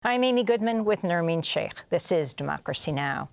I'm Amy Goodman with Nermeen Sheikh. This is Democracy Now!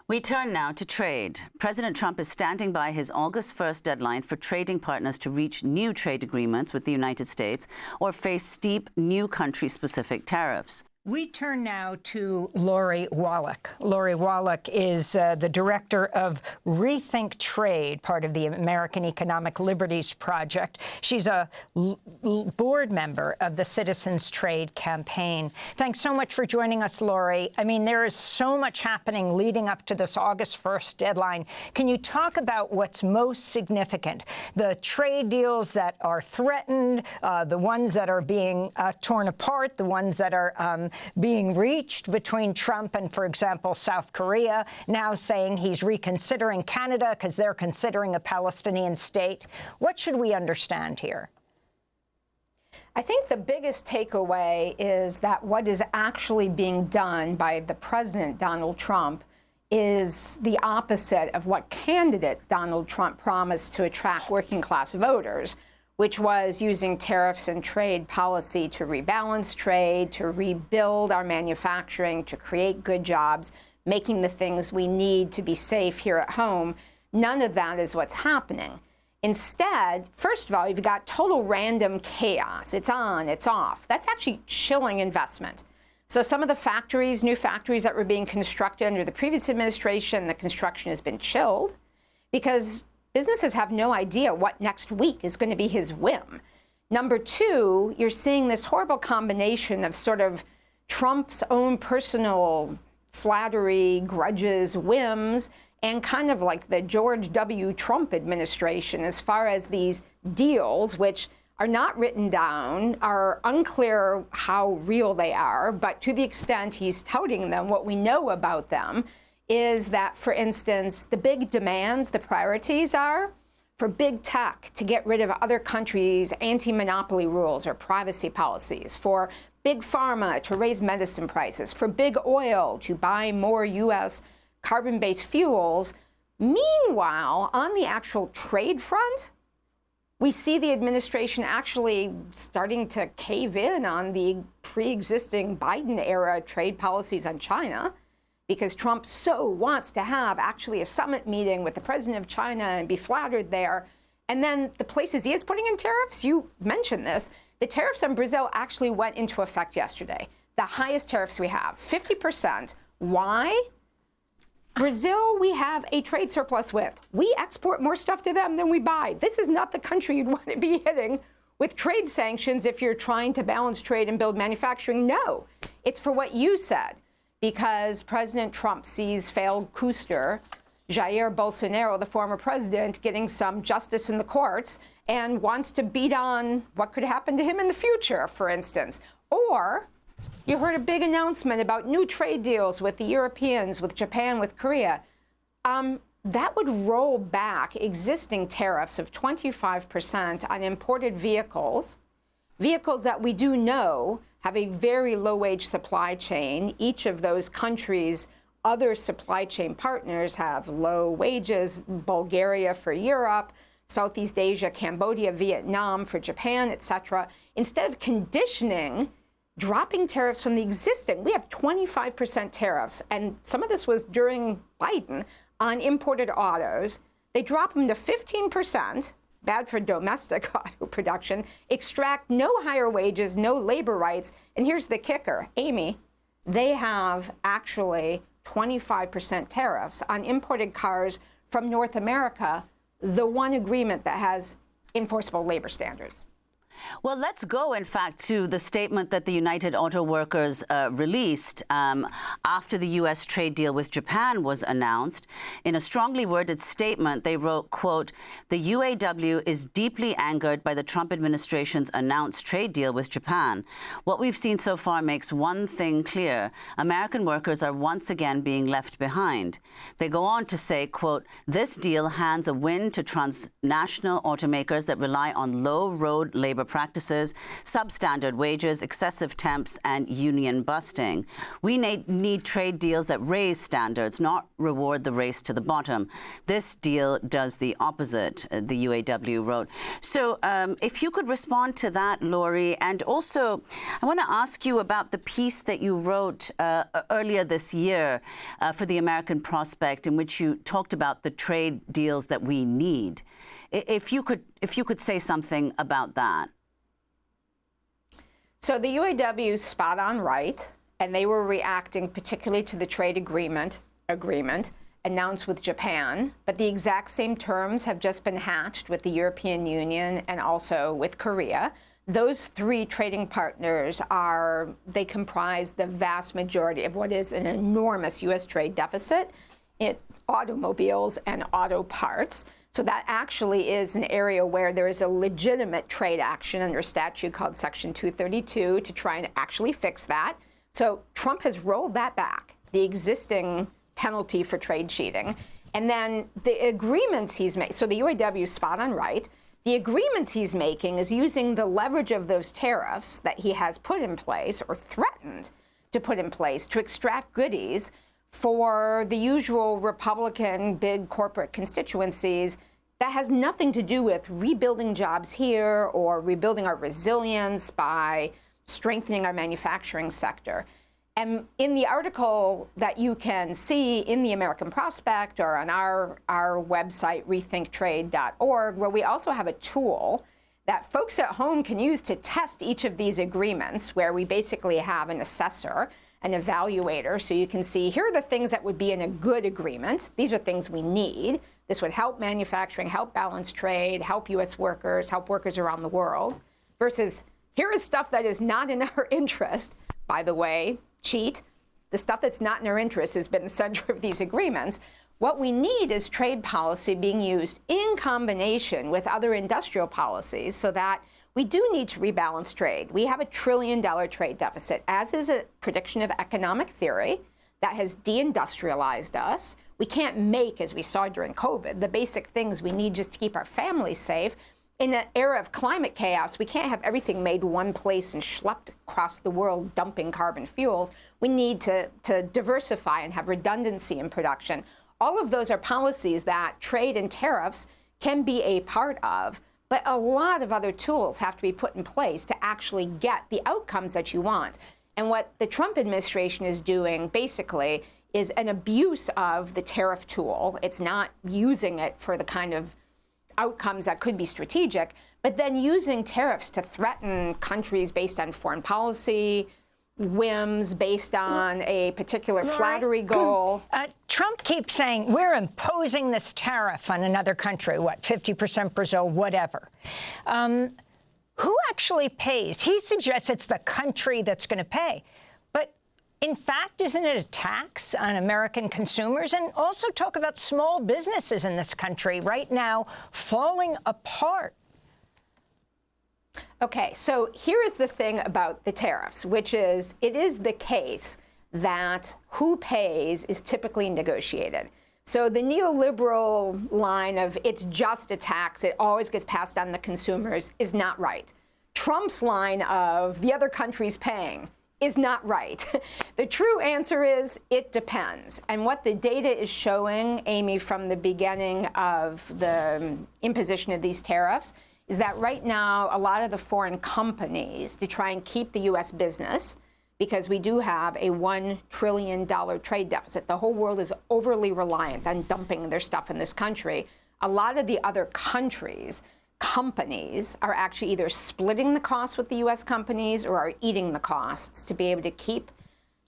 We turn now to trade. President Trump is standing by his August 1st deadline for trading partners to reach new trade agreements with the United States or face steep new country-specific tariffs. We turn now to Lori Wallach. Lori Wallach is the director of Rethink Trade, part of the American Economic Liberties Project. She's a board member of the Citizens Trade Campaign. Thanks so much for joining us, Lori. I mean, there is so much happening leading up to this August 1st deadline. Can you talk about what's most significant? The trade deals that are threatened, the ones that are being torn apart, the ones that are being reached between Trump and, for example, South Korea, now saying he's reconsidering Canada because they're considering a Palestinian state. What should we understand here? I think the biggest takeaway is that what is actually being done by the president, Donald Trump, is the opposite of what candidate Donald Trump promised to attract working-class voters, which was using tariffs and trade policy to rebalance trade, to rebuild our manufacturing, to create good jobs, making the things we need to be safe here at home. None of that is what's happening. Instead, first of all, you've got total random chaos. It's on, it's off. That's actually chilling investment. So some of the factories, new factories that were being constructed under the previous administration, the construction has been chilled because businesses have no idea what next week is going to be his whim. Number two, you're seeing this horrible combination of sort of Trump's own personal flattery, grudges, whims, and kind of like the George W. Trump administration as far as these deals, which are not written down, are unclear how real they are, but to the extent he's touting them, what we know about them is that, for instance, the big demands, the priorities are for big tech to get rid of other countries' anti-monopoly rules or privacy policies, for big pharma to raise medicine prices, for big oil to buy more U.S. carbon-based fuels. Meanwhile, on the actual trade front, we see the administration actually starting to cave in on the pre-existing Biden-era trade policies on China, because Trump so wants to have actually a summit meeting with the president of China and be flattered there. And then the places he is putting in tariffs, you mentioned this, the tariffs on Brazil actually went into effect yesterday. The highest tariffs we have, 50%. Why? Brazil, we have a trade surplus with. We export more stuff to them than we buy. This is not the country you'd want to be hitting with trade sanctions if you're trying to balance trade and build manufacturing. No, it's for what you said. Because President Trump sees failed couster Jair Bolsonaro, the former president, getting some justice in the courts and wants to beat on what could happen to him in the future, for instance. Or you heard a big announcement about new trade deals with the Europeans, with Japan, with Korea. That would roll back existing tariffs of 25% on imported vehicles, vehicles that we do know have a very low-wage supply chain. Each of those countries' other supply chain partners have low wages, Bulgaria for Europe, Southeast Asia, Cambodia, Vietnam for Japan, et cetera. Instead of conditioning, dropping tariffs from the existing, we have 25% tariffs, and some of this was during Biden, on imported autos. They drop them to 15%, bad for domestic auto production, extract no higher wages, no labor rights. And here's the kicker, Amy, they have actually 25% tariffs on imported cars from North America, the one agreement that has enforceable labor standards. Well, let's go, in fact, to the statement that the United Auto Workers released after the U.S. trade deal with Japan was announced. In a strongly worded statement, they wrote, quote, "The UAW is deeply angered by the Trump administration's announced trade deal with Japan. What we've seen so far makes one thing clear. American workers are once again being left behind." They go on to say, quote, "This deal hands a win to transnational automakers that rely on low road labor practices, substandard wages, excessive temps, and union busting. We need trade deals that raise standards, not reward the race to the bottom. This deal does the opposite, the UAW wrote. So if you could respond to that, Lori, and also I want to ask you about the piece that you wrote earlier this year for the American Prospect, in which you talked about the trade deals that we need. If you could say something about that. So the UAW is spot on right, and they were reacting particularly to the trade agreement announced with Japan, but the exact same terms have just been hatched with the European Union and also with Korea. Those three trading partners they comprise the vast majority of what is an enormous U.S. trade deficit in automobiles and auto parts. So that actually is an area where there is a legitimate trade action under a statute called Section 232 to try and actually fix that. So Trump has rolled that back, the existing penalty for trade cheating. And then the agreements he's made, so the UAW is spot on right. The agreements he's making is using the leverage of those tariffs that he has put in place or threatened to put in place to extract goodies for the usual Republican big corporate constituencies that has nothing to do with rebuilding jobs here or rebuilding our resilience by strengthening our manufacturing sector. And in the article that you can see in the American Prospect or on our website, rethinktrade.org, where we also have a tool that folks at home can use to test each of these agreements, where we basically have an assessor, an evaluator, so you can see here are the things that would be in a good agreement. These are things we need. This would help manufacturing, help balance trade, help U.S. workers, help workers around the world, versus here is stuff that is not in our interest. By the way, cheat. The stuff that's not in our interest has been the center of these agreements. What we need is trade policy being used in combination with other industrial policies so that we do need to rebalance trade. We have $1 trillion trade deficit, as is a prediction of economic theory that has deindustrialized us. We can't make, as we saw during COVID, the basic things we need just to keep our families safe. In an era of climate chaos, we can't have everything made one place and schlepped across the world dumping carbon fuels. We need to diversify and have redundancy in production. All of those are policies that trade and tariffs can be a part of, but a lot of other tools have to be put in place to actually get the outcomes that you want. And what the Trump administration is doing, basically, is an abuse of the tariff tool. It's not using it for the kind of outcomes that could be strategic, but then using tariffs to threaten countries based on foreign policy, whims based on a particular flattery goal. Trump keeps saying, we're imposing this tariff on another country, what, 50% Brazil, whatever. Who actually pays? He suggests it's the country that's going to pay. But in fact, isn't it a tax on American consumers? And also talk about small businesses in this country right now falling apart. Okay, so here is the thing about the tariffs, which is it is the case that who pays is typically negotiated. So the neoliberal line of it's just a tax, it always gets passed on the consumers is not right. Trump's line of the other country's paying is not right. The true answer is it depends. And what the data is showing, Amy, from the beginning of the imposition of these tariffs is that right now a lot of the foreign companies, to try and keep the U.S. business, because we do have a $1 trillion trade deficit. The whole world is overly reliant on dumping their stuff in this country. A lot of the other countries, companies, are actually either splitting the costs with the U.S. companies or are eating the costs to be able to keep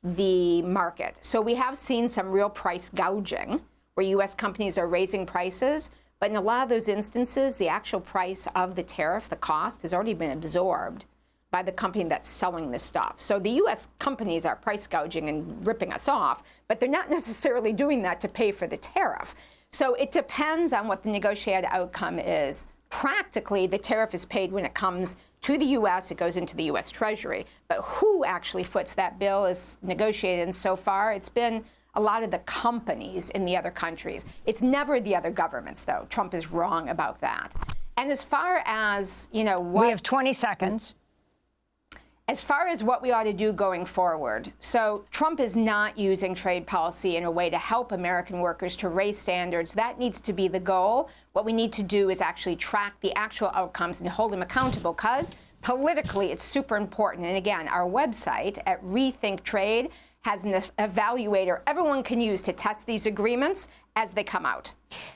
the market. So we have seen some real price gouging where U.S. companies are raising prices, but in a lot of those instances, the actual price of the tariff, the cost, has already been absorbed by the company that's selling this stuff. So the U.S. companies are price gouging and ripping us off, but they're not necessarily doing that to pay for the tariff. So it depends on what the negotiated outcome is. Practically, the tariff is paid when it comes to the U.S., it goes into the U.S. Treasury. But who actually foots that bill is negotiated, and so far it's been a lot of the companies in the other countries. It's never the other governments, though. Trump is wrong about that. And as far as, we have 20 seconds. As far as what we ought to do going forward, so Trump is not using trade policy in a way to help American workers to raise standards. That needs to be the goal. What we need to do is actually track the actual outcomes and hold him accountable, because politically it's super important. And again, our website at Rethink Trade has an evaluator everyone can use to test these agreements as they come out.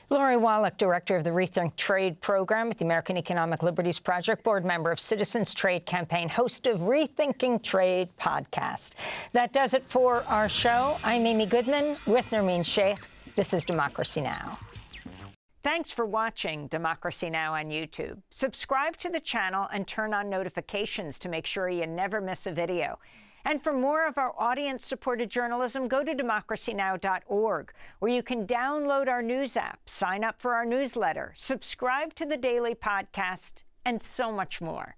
Lori Wallach, director of the Rethink Trade program at the American Economic Liberties Project, board member of Citizens Trade Campaign, host of Rethinking Trade podcast. That does it for our show. I'm Amy Goodman with Nermeen Sheikh. This is Democracy Now! Thanks for watching Democracy Now! On YouTube. Subscribe to the channel and turn on notifications to make sure you never miss a video. And for more of our audience-supported journalism, go to democracynow.org, where you can download our news app, sign up for our newsletter, subscribe to the daily podcast, and so much more.